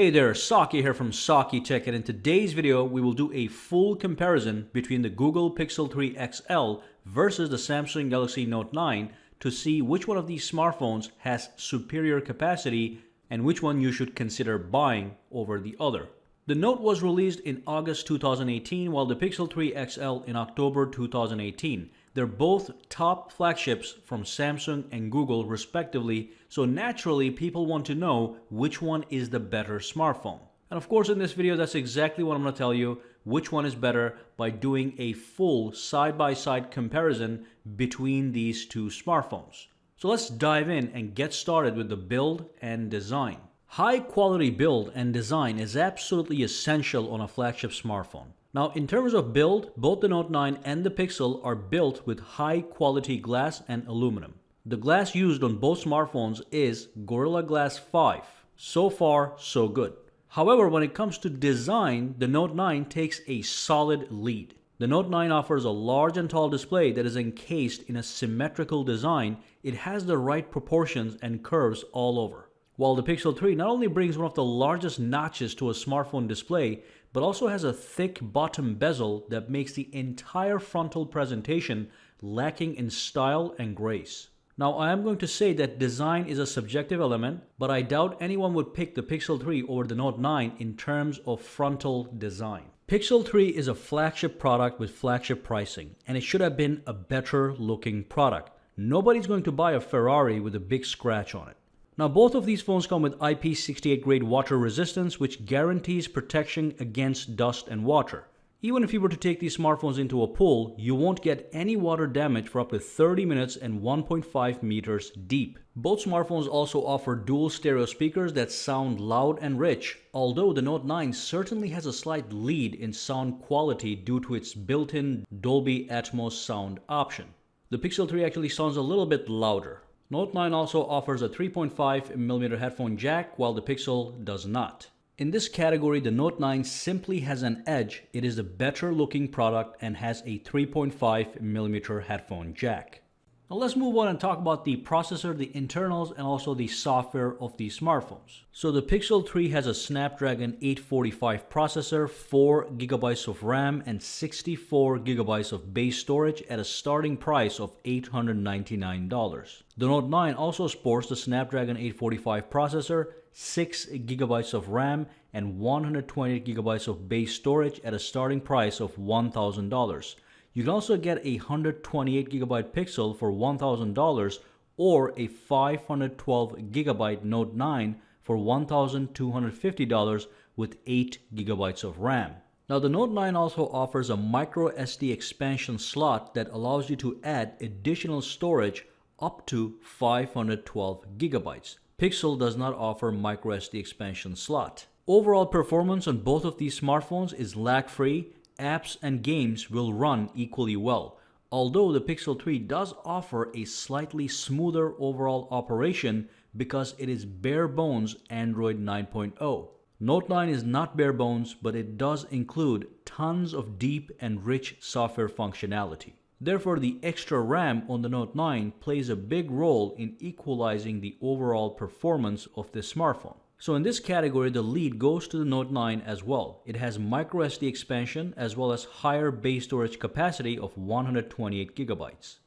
Hey there, Saki here from SAKITECH, and in today's video we will do a full comparison between the Google Pixel 3 XL versus the Samsung Galaxy Note 9 to see which one of these smartphones has superior capacity and which one you should consider buying over the other. The Note was released in August 2018 while the Pixel 3 XL in October 2018. They're both top flagships from Samsung and Google respectively, so naturally people want to know which one is the better smartphone. And of course in this video that's exactly what I'm going to tell you, which one is better by doing a full side-by-side comparison between these two smartphones. So let's dive in and get started with the build and design. High quality build and design is absolutely essential on a flagship smartphone. Now, in terms of build, both the Note 9 and the Pixel are built with high quality glass and aluminum. The glass used on both smartphones is Gorilla Glass 5. So far, so good. However, when it comes to design, the Note 9 takes a solid lead. The Note 9 offers a large and tall display that is encased in a symmetrical design. It has the right proportions and curves all over. While the Pixel 3 not only brings one of the largest notches to a smartphone display, but also has a thick bottom bezel that makes the entire frontal presentation lacking in style and grace. Now, I am going to say that design is a subjective element, but I doubt anyone would pick the Pixel 3 over the Note 9 in terms of frontal design. Pixel 3 is a flagship product with flagship pricing, and it should have been a better looking product. Nobody's going to buy a Ferrari with a big scratch on it. Now, both of these phones come with IP68 grade water resistance, which guarantees protection against dust and water. Even if you were to take these smartphones into a pool, you won't get any water damage for up to 30 minutes and 1.5 meters deep. Both smartphones also offer dual stereo speakers that sound loud and rich, although the Note 9 certainly has a slight lead in sound quality due to its built-in Dolby Atmos sound option. The Pixel 3 actually sounds a little bit louder. Note 9 also offers a 3.5mm headphone jack, while the Pixel does not. In this category, the Note 9 simply has an edge. It is a better looking product and has a 3.5mm headphone jack. Now let's move on and talk about the processor, the internals, and also the software of these smartphones. So the Pixel 3 has a Snapdragon 845 processor, 4GB of RAM, and 64GB of base storage at a starting price of $899. The Note 9 also sports the Snapdragon 845 processor, 6GB of RAM, and 128GB of base storage at a starting price of $1,000. You can also get a 128GB Pixel for $1,000 or a 512GB Note 9 for $1,250 with 8GB of RAM. Now, the Note 9 also offers a micro SD expansion slot that allows you to add additional storage up to 512GB. Pixel does not offer micro SD expansion slot. Overall performance on both of these smartphones is lag-free. Apps and games will run equally well, although the Pixel 3 does offer a slightly smoother overall operation because it is bare bones Android 9.0. Note 9 is not bare bones, but it does include tons of deep and rich software functionality. Therefore, the extra RAM on the Note 9 plays a big role in equalizing the overall performance of this smartphone. So in this category, the lead goes to the Note 9 as well. It has microSD expansion as well as higher base storage capacity of 128GB.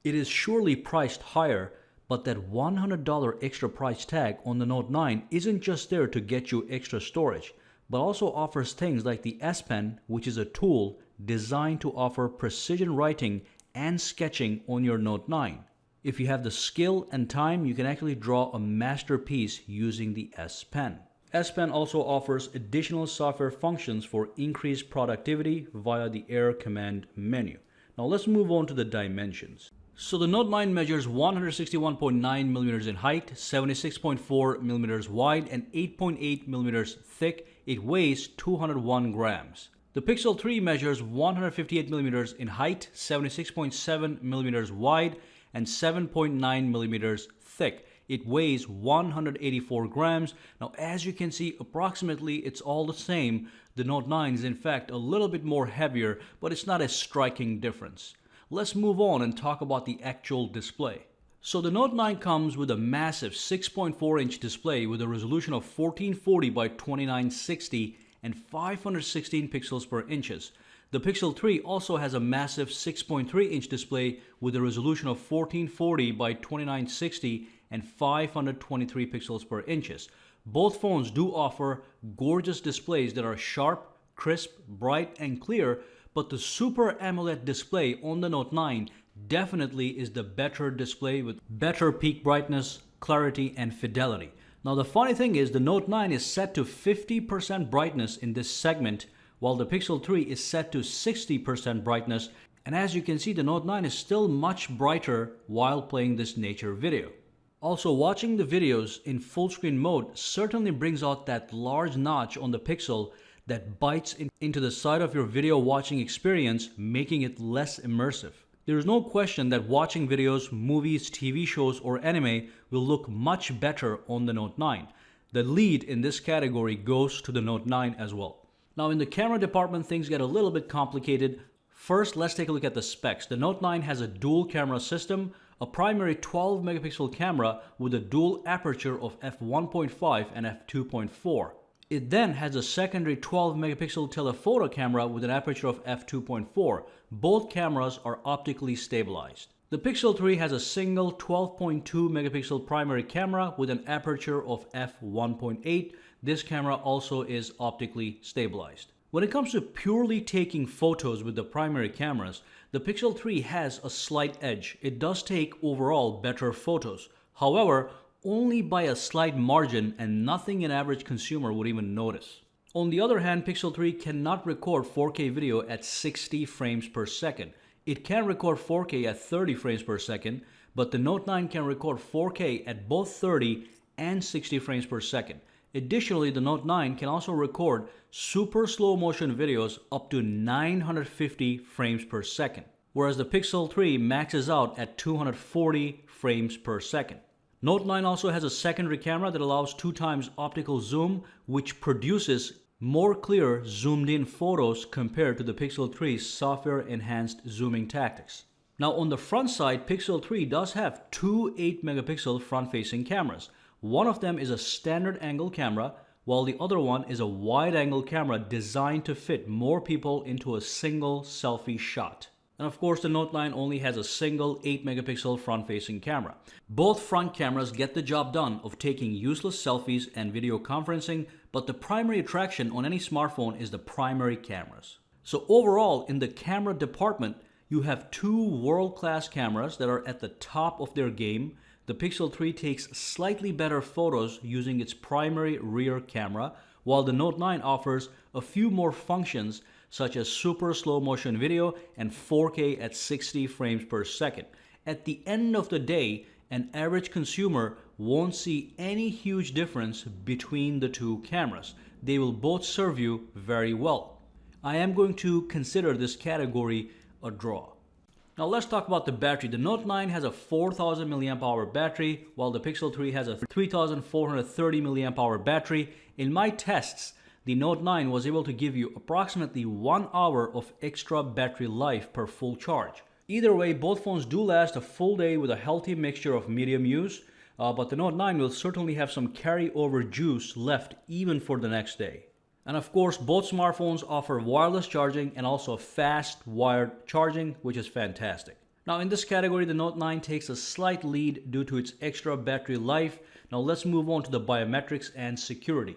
It is surely priced higher, but that $100 extra price tag on the Note 9 isn't just there to get you extra storage, but also offers things like the S Pen, which is a tool designed to offer precision writing and sketching on your Note 9. If you have the skill and time, you can actually draw a masterpiece using the S Pen. S Pen also offers additional software functions for increased productivity via the Air command menu. Now let's move on to the dimensions. So the Note 9 measures 161.9mm in height, 76.4mm wide, and 8.8mm thick. It weighs 201 grams. The Pixel 3 measures 158mm in height, 76.7mm wide, and 7.9mm thick. It weighs 184 grams. Now, as you can see, approximately it's all the same. The Note 9 is in fact a little bit more heavier, but it's not a striking difference. Let's move on and talk about the actual display. So the Note 9 comes with a massive 6.4-inch display with a resolution of 1440 by 2960 and 516 pixels per inches. The Pixel 3 also has a massive 6.3-inch display with a resolution of 1440 by 2960 and 523 pixels per inches. Both phones do offer gorgeous displays that are sharp, crisp, bright, and clear, but the Super AMOLED display on the Note 9 definitely is the better display with better peak brightness, clarity, and fidelity. Now the funny thing is the Note 9 is set to 50% brightness in this segment, while the Pixel 3 is set to 60% brightness, and as you can see the Note 9 is still much brighter while playing this nature video. Also, watching the videos in full screen mode certainly brings out that large notch on the Pixel that bites into the side of your video watching experience, making it less immersive. There is no question that watching videos, movies, TV shows, or anime will look much better on the Note 9. The lead in this category goes to the Note 9 as well. Now in the camera department, things get a little bit complicated. First, let's take a look at the specs. The Note 9 has a dual camera system, a primary 12 megapixel camera with a dual aperture of f1.5 and f2.4. It then has a secondary 12 megapixel telephoto camera with an aperture of f2.4. Both cameras are optically stabilized. The Pixel 3 has a single 12.2 megapixel primary camera with an aperture of f1.8. This camera also is optically stabilized. When it comes to purely taking photos with the primary cameras, the Pixel 3 has a slight edge. It does take overall better photos. However, only by a slight margin, and nothing an average consumer would even notice. On the other hand, Pixel 3 cannot record 4K video at 60 frames per second. It can record 4K at 30 frames per second, but the Note 9 can record 4K at both 30 and 60 frames per second. Additionally, the Note 9 can also record super slow motion videos up to 950 frames per second, whereas the Pixel 3 maxes out at 240 frames per second. Note 9 also has a secondary camera that allows 2 times optical zoom, which produces more clear zoomed in photos compared to the Pixel 3's software enhanced zooming tactics. Now on the front side, Pixel 3 does have 2 8 megapixel front facing cameras. One of them is a standard angle camera, while the other one is a wide angle camera designed to fit more people into a single selfie shot. And of course, the Note 9 only has a single 8 megapixel front-facing camera. Both front cameras get the job done of taking useless selfies and video conferencing, but the primary attraction on any smartphone is the primary cameras. So overall, in the camera department, you have 2 world-class cameras that are at the top of their game. The Pixel 3 takes slightly better photos using its primary rear camera, while the Note 9 offers a few more functions such as super slow motion video and 4K at 60 frames per second. At the end of the day, an average consumer won't see any huge difference between the 2 cameras. They will both serve you very well. I am going to consider this category a draw. Now let's talk about the battery. The Note 9 has a 4000 mAh battery, while the Pixel 3 has a 3430 mAh battery. In my tests, the Note 9 was able to give you approximately 1 hour of extra battery life per full charge. Either way, both phones do last a full day with a healthy mixture of medium use, but the Note 9 will certainly have some carryover juice left even for the next day. And of course, both smartphones offer wireless charging and also fast wired charging, which is fantastic. Now in this category, the Note 9 takes a slight lead due to its extra battery life. Now let's move on to the biometrics and security.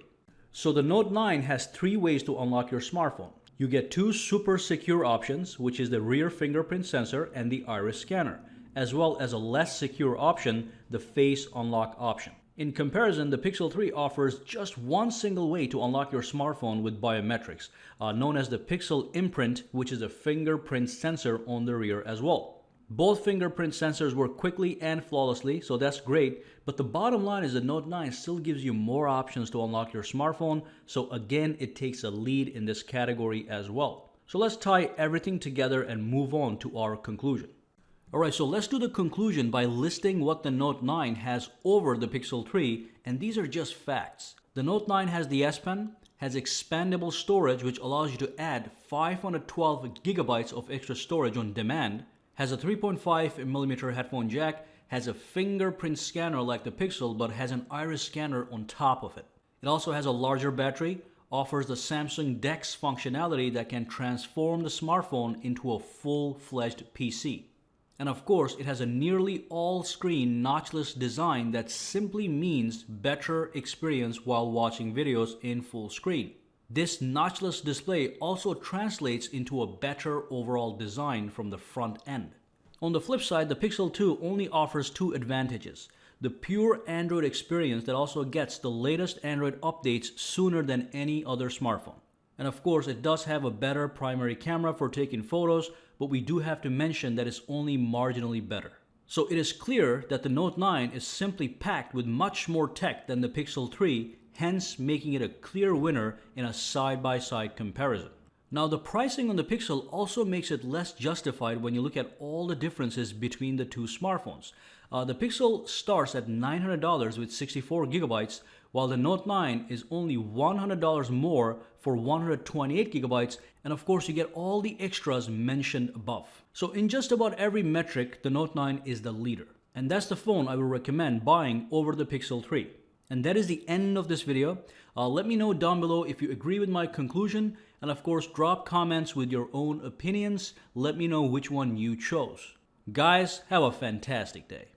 So the Note 9 has 3 ways to unlock your smartphone. You get 2 super secure options, which is the rear fingerprint sensor and the iris scanner, as well as a less secure option, the face unlock option. In comparison, the Pixel 3 offers just one single way to unlock your smartphone with biometrics, known as the Pixel Imprint, which is a fingerprint sensor on the rear as well. Both fingerprint sensors work quickly and flawlessly, so that's great, but the bottom line is the Note 9 still gives you more options to unlock your smartphone, so again, it takes a lead in this category as well. So let's tie everything together and move on to our conclusion. Alright, so let's do the conclusion by listing what the Note 9 has over the Pixel 3, and these are just facts. The Note 9 has the S Pen, has expandable storage which allows you to add 512 gigabytes of extra storage on demand, has a 3.5mm headphone jack, has a fingerprint scanner like the Pixel but has an iris scanner on top of it. It also has a larger battery, offers the Samsung DeX functionality that can transform the smartphone into a full-fledged PC. And of course, it has a nearly all-screen notchless design that simply means better experience while watching videos in full screen. This notchless display also translates into a better overall design from the front end. On the flip side, the Pixel 2 only offers two advantages. The pure Android experience that also gets the latest Android updates sooner than any other smartphone. And of course, it does have a better primary camera for taking photos, but we do have to mention that it's only marginally better. So it is clear that the Note 9 is simply packed with much more tech than the Pixel 3, hence making it a clear winner in a side-by-side comparison. Now, the pricing on the Pixel also makes it less justified when you look at all the differences between the two smartphones. The Pixel starts at $900 with 64 gigabytes, while the Note 9 is only $100 more for 128 gigabytes, and of course you get all the extras mentioned above. So in just about every metric, the Note 9 is the leader. And that's the phone I will recommend buying over the Pixel 3. And that is the end of this video. Let me know down below if you agree with my conclusion, and of course drop comments with your own opinions. Let me know which one you chose. Guys, have a fantastic day.